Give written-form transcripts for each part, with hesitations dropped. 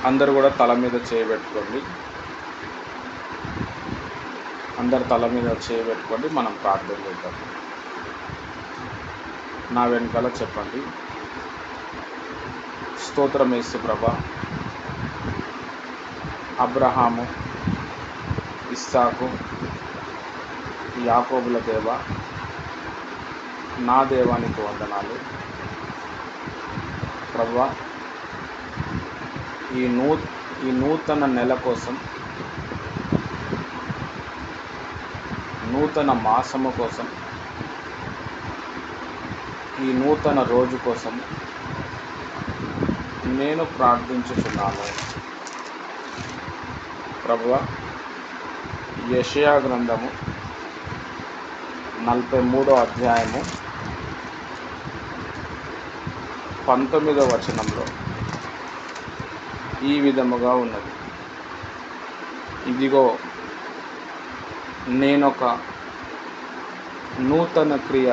అందరూ కూడా తల మీద చేయబెట్టుకోండి. అందరు తల మీద చేయబెట్టుకోండి. మనం ప్రార్థన చేద్దాం. నా వెనకాల చెప్పండి. స్తోత్రం యేసు ప్రభా, అబ్రహాము, ఇస్సాకు, యాకోబుల దేవ, నా దేవానికి వందనాలు. ప్రభా, ఈ నూతన నెల కోసం, నూతన మాసము కోసం, ఈ నూతన రోజు కోసం నేను ప్రార్థించుచున్నాను. ప్రభువా, యెషయా గ్రంథము 43వ అధ్యాయము 19వ వచనంలో ఈ విధముగా ఉన్నది. ఇదిగో, నేనొక నూతన క్రియ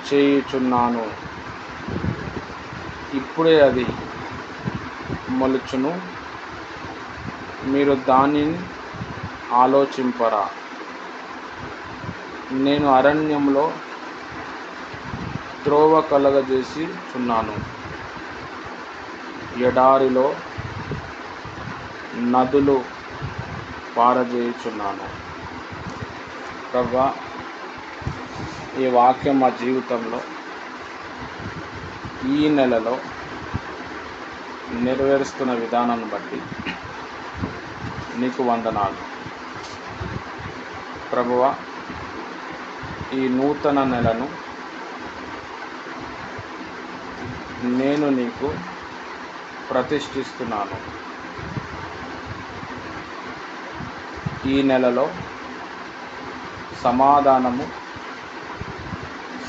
చేయుచున్నాను, ఇప్పుడే అది మొలుచును, మీరు దానిని ఆలోచింపరా. నేను అరణ్యంలో త్రోవ కలగజేసి చున్నాను, ఎడారిలో నదులు పారజేయుచున్నాను. ప్రభువా, ఈ వాక్యం మా జీవితంలో ఈ నెలలో నెరవేరుస్తున్న విధానాన్ని బట్టి నీకు వందనాలు. ప్రభువా, ఈ నూతన నెలను నేను నీకు ప్రతిష్ఠిస్తున్నాను. ఈ నెలలో సమాధానము,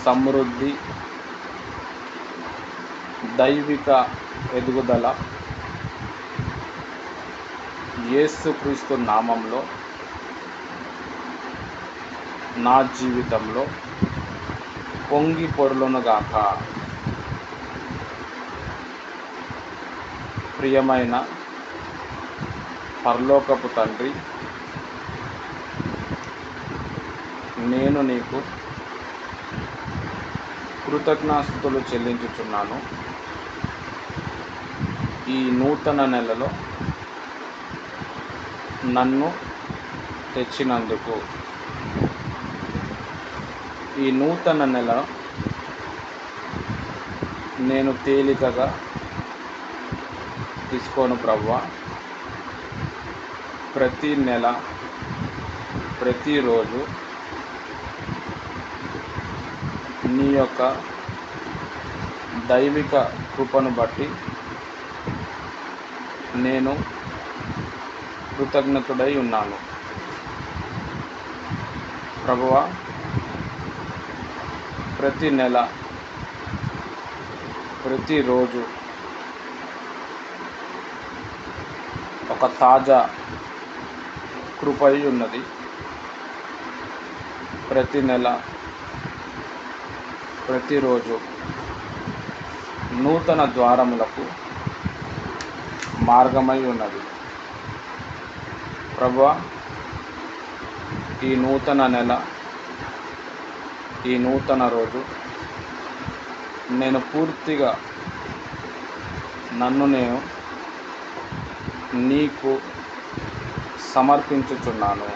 సమృద్ధి, దైవిక ఎదుగుదల యేసుక్రీస్తు నామంలో నా జీవితంలో పొంగి పొర్లునుగాక. ప్రియమైన పరలోకపు తండ్రి, నేను నీకు కృతజ్ఞాస్తుతులు చెల్లించుచున్నాను. ఈ నూతన నెలలో నన్ను తెచ్చినందుకు, ఈ నూతన నెల నేను తేలికగా తీసుకోను ప్రభువా. ప్రతి నెల, ప్రతిరోజు నీ యొక్క దైవిక కృపను బట్టి నేను కృతజ్ఞతుడై ఉన్నాను. ప్రభువా, ప్రతి నెల, ప్రతిరోజు ఒక తాజా కృపై ఉన్నది. ప్రతి నెల, ప్రతిరోజు నూతన ద్వారములకు మార్గమై ఉన్నది. ప్రభువా, ఈ నూతన నెల, ఈ నూతన రోజు నేను పూర్తిగా నన్ను నేను నీకు సమర్పించుచున్నాను.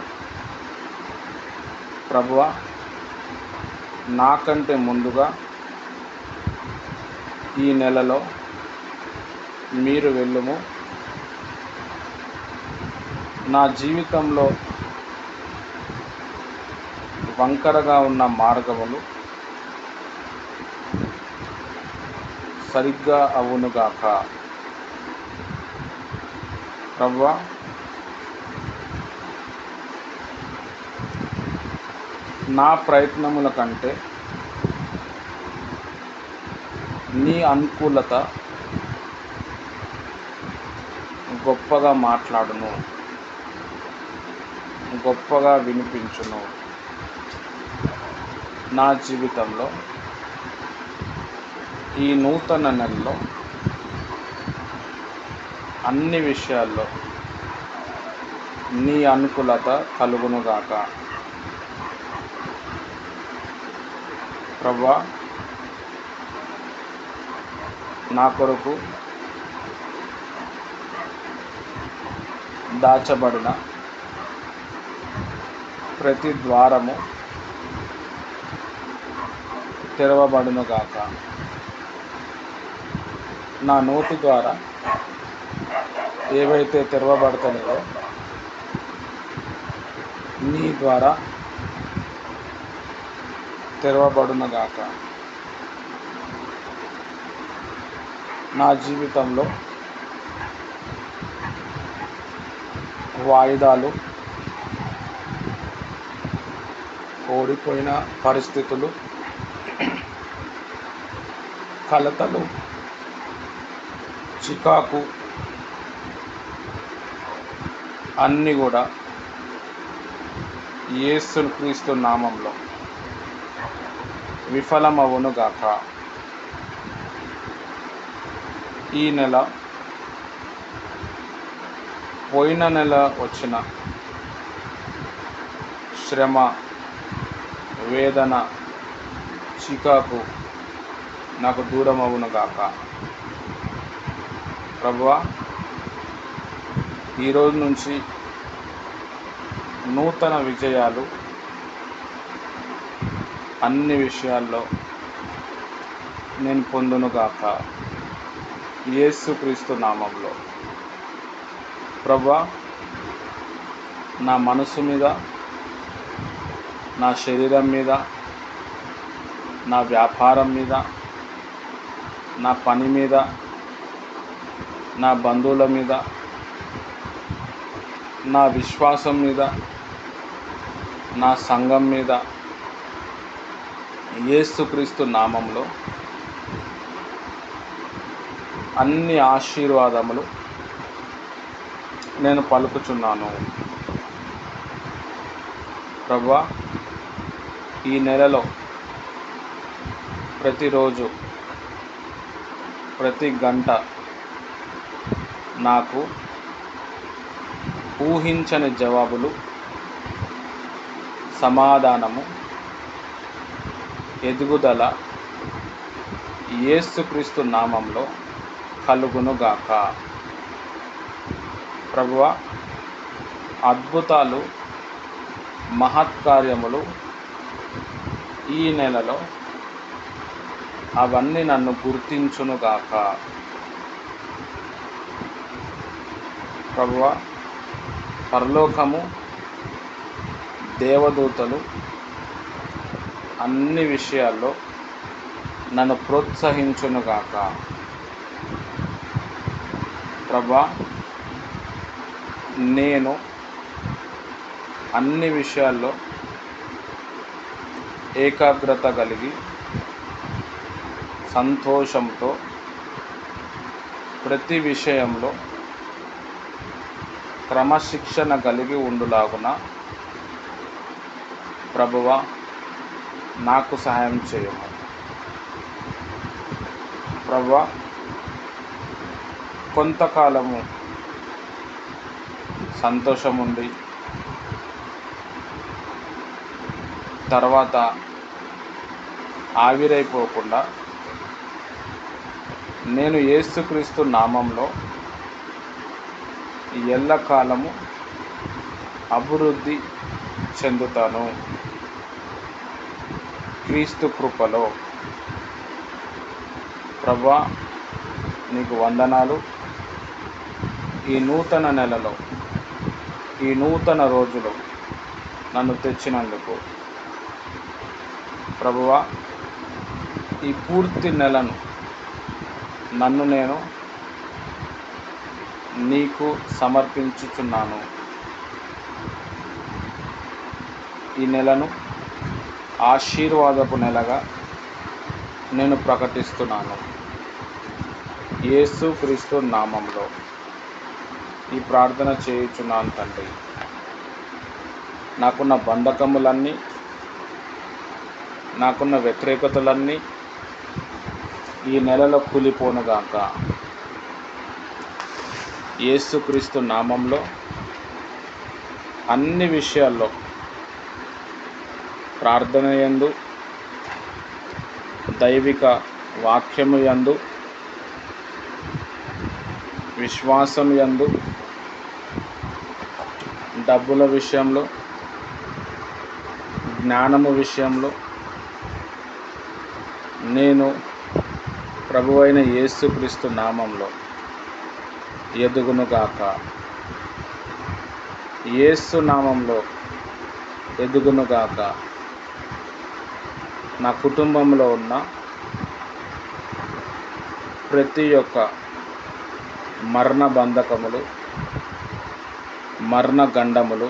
ప్రభువా, నాకంటే ముందుగా ఈ నెలలో మీరు వెళ్ళుము. నా జీవితంలో వంకరగా ఉన్న మార్గములు సరిగ్గా అవునుగాక. ప్రభువా, నా ప్రయత్నముల కంటే నీ అనుకూలత గొప్పగా మాట్లాడును, గొప్పగా వినిపించును. నా జీవితంలో ఈ నూతన నెలలో అన్ని విషయాల్లో నీ అనుకూలత కలుగునుగాక. ప్రభువా, నా కొరకు దాచబడిన ప్రతి ద్వారము తెరవబడునుగాక. నా నోటి ద్వారా ఏవైతే తెరవబడతాయో నీ ద్వారా తెరవబడునుగాక. నా జీవితంలో వాయిదాలు, ఓడిపోయిన పరిస్థితులు, కలతలు, చికాకు అన్నీ కూడా యేసుక్రీస్తు నామంలో విఫలమవునుగాక. ఈ నెల, పోయిన నెల వచ్చిన శ్రమ, వేదన, చికాకు నాకు దూరం అవునుగాక. ప్రభువా, ఈరోజు నుంచి నూతన విజయాలు అన్ని విషయాల్లో నేను పొందునుగాక. యేసుక్రీస్తు నామంలో. ప్రభువా, నా మనసు మీద, నా శరీరం మీద, నా వ్యాపారం మీద, నా పని మీద, నా బంధువుల మీద, నా విశ్వాసం మీద, నా సంఘం మీద యేసుక్రీస్తు నామంలో అన్ని ఆశీర్వాదములు నేను పలుకుచున్నాను. ప్రభువా, ఈ నెలలో ప్రతిరోజు, ప్రతి గంట నాకు ఊహించని జవాబులు, సమాధానము, ఎదుగుదల యేసుక్రీస్తు నామంలో కలుగునుగాక. ప్రభువా, అద్భుతాలు, మహత్కార్యములు ఈ నెలలో అవన్నీ నన్ను గుర్తించునుగాక. ప్రభువా, పరలోకము, దేవదూతలు అన్ని విషయాల్లో నన్ను ప్రోత్సహించునుగాక. ప్రభువా, నేను అన్ని విషయాల్లో ఏకాగ్రత కలిగి సంతోషంతో ప్రతి విషయంలో క్రమశిక్షణ కలిగి ఉండులాగున ప్రభువా నాకు సహాయం చేయము. ప్రభువా, కొంతకాలము సంతోషం ఉండి తర్వాత ఆవిరైపోకుండా నేను యేసుక్రీస్తు నామంలో ఎల్లకాలము అభివృద్ధి చెందుతాను. క్రీస్తు కృపలో. ప్రభువా, నీకు వందనాలు. ఈ నూతన నెలలో, ఈ నూతన రోజులో నన్ను తెచ్చినందుకు ప్రభువా, ఈ పూర్తి నెలను నన్ను నేను నీకు సమర్పించుచున్నాను. ఈ నెలను ఆశీర్వాదపు నెలగా నేను ప్రకటిస్తున్నాను. యేసుక్రీస్తు నామంలో ఈ ప్రార్థన చేయుచున్నాను తండ్రి. నాకున్న బంధకములన్నీ, నాకున్న వ్యతిరేకతలన్నీ ఈ నెలలో కూలిపోనుగాక. యేసుక్రీస్తు నామంలో అన్ని విషయాల్లో ప్రార్థన యందు, దైవిక వాక్యము యందు, విశ్వాసం యందు, డబ్బుల విషయంలో, జ్ఞానము విషయంలో నేను ప్రభువైన యేసుక్రీస్తు నామంలో ఎదుగునుగాక. యేసు నామంలో ఎదుగునుగాక. నా కుటుంబంలో ఉన్న ప్రతి ఒక్క మరణ బంధకములు, మరణ గండములు,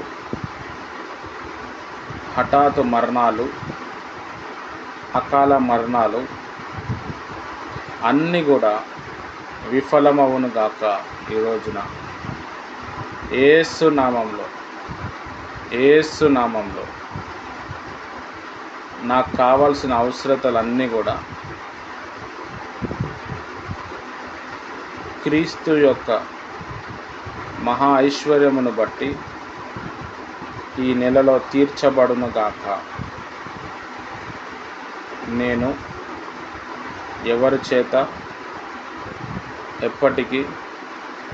హఠాతు మరణాలు, అకాల మరణాలు అన్నీ కూడా విఫలమవునుగాక. ఈ రోజున యేసు నామంలో, యేసు నామంలో నాకు కావాల్సిన అవసరతలన్నీ కూడా క్రీస్తు యొక్క మహా ఐశ్వర్యమును బట్టి ఈ నెలలో తీర్చబడునుగాక. నేను ఎవరి చేత ఎప్పటికీ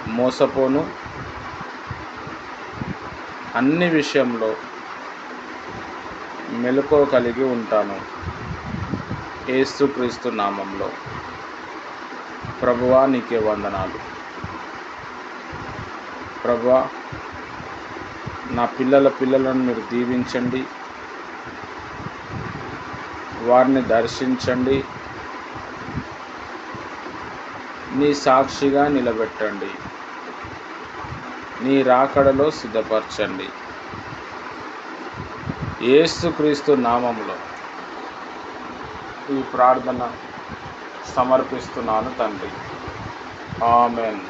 మోసపోను. అన్ని విషయంలో మెలకువ కలిగి ఉంటాను. యేసుక్రీస్తు నామంలో. ప్రభువా నీకే వందనాలు. ప్రభువా నా పిల్లలను మీరు దీవించండి, వారిని దర్శించండి, నీ సాక్షిగా నిలబెట్టండి, నీ రాకడలో సిద్ధపరచండి. యేసుక్రీస్తు నామంలో ఈ ప్రార్థన సమర్పిస్తున్నాను తండ్రి. ఆమెన్.